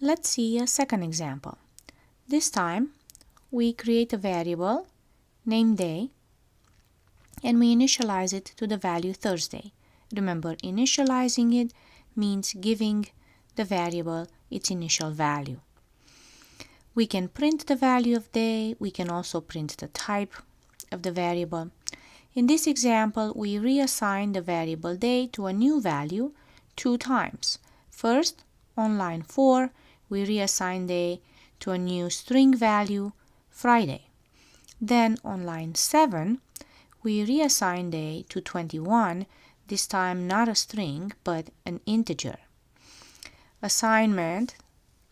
Let's see a second example. This time we create a variable named day and we initialize it to the value Thursday. Remember, initializing it means giving the variable its initial value. We can print the value of day. We can also print the type of the variable. In this example, we reassign the variable day to a new value 2 times. First, on line 4, we reassign day to a new string value, Friday. Then on line 7, we reassign day to 21, this time not a string, but an integer. Assignment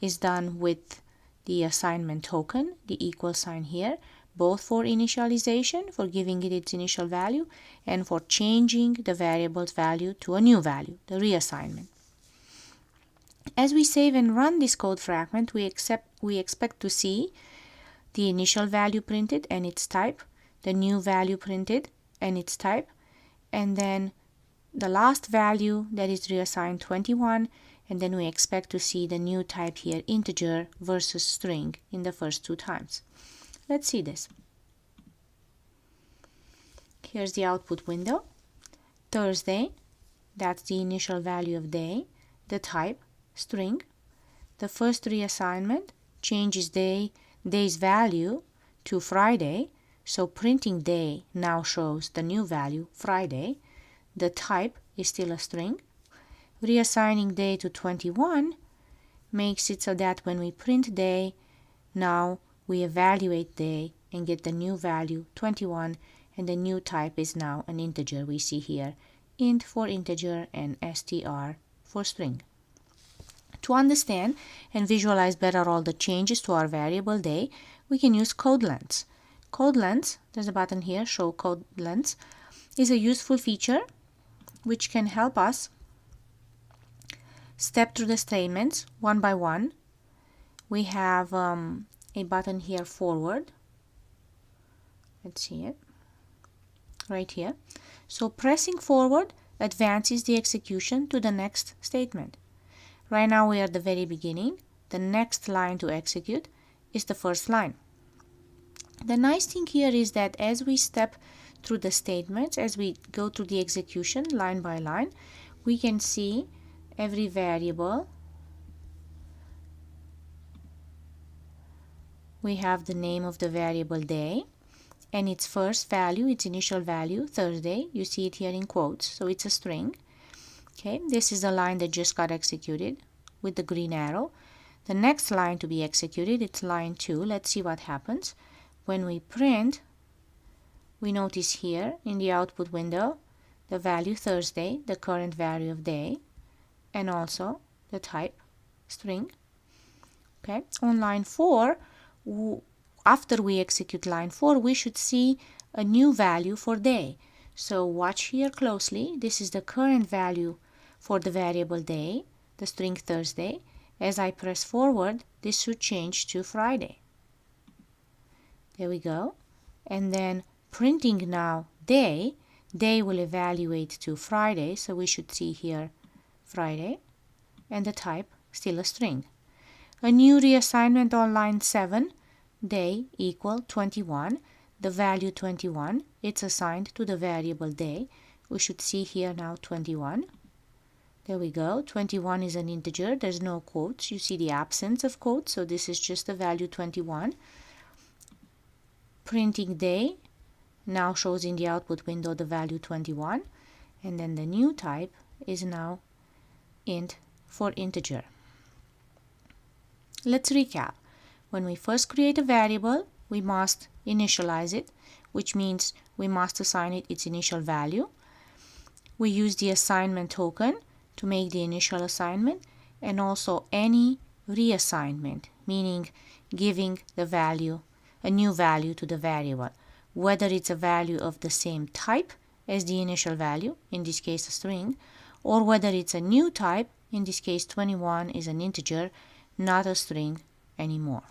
is done with the assignment token, the equal sign here, both for initialization, for giving it its initial value, and for changing the variable's value to a new value, the reassignment. As we save and run this code fragment, we expect to see the initial value printed and its type, the new value printed and its type, and then the last value that is reassigned 21, and then we expect to see the new type here, integer versus string, in the first 2 times. Let's see this. Here's the output window. Thursday, that's the initial value of day, the type, string. The first reassignment changes day's value to Friday, so printing day now shows the new value, Friday. The type is still a string. Reassigning day to 21 makes it so that when we print day, now we evaluate day and get the new value, 21, and the new type is now an integer. We see here int for integer and str for string. To understand and visualize better all the changes to our variable day, we can use code lens. Code lens, there's a button here, show code lens, is a useful feature which can help us step through the statements one by one. We have a button here, forward. Let's see it right here. So pressing forward advances the execution to the next statement. Right now we are at the very beginning. The next line to execute is the first line. The nice thing here is that as we step through the statements, as we go through the execution line by line, we can see every variable. We have the name of the variable day and its first value, its initial value, Thursday. You see it here in quotes, so it's a string. Okay, this is the line that just got executed with the green arrow. The next line to be executed, it's line 2. Let's see what happens. When we print, we notice here in the output window the value Thursday, the current value of day, and also the type string. Okay, on line 4, after we execute line 4, we should see a new value for day. So watch here closely. This is the current value for the variable day, the string Thursday. As I press forward, this should change to Friday. There we go. And then printing now day will evaluate to Friday, so we should see here Friday, and the type still a string. A new reassignment on line 7, day equal 21. The value 21, it's assigned to the variable day. We should see here now 21. There we go. 21 is an integer. There's no quotes. You see the absence of quotes, so this is just the value 21. Printing day now shows in the output window the value 21, and then the new type is now int for integer. Let's recap. When we first create a variable, we must initialize it, which means we must assign it its initial value. We use the assignment token to make the initial assignment, and also any reassignment, meaning giving the value, a new value to the variable, whether it's a value of the same type as the initial value, in this case a string, or whether it's a new type, in this case 21 is an integer, not a string anymore.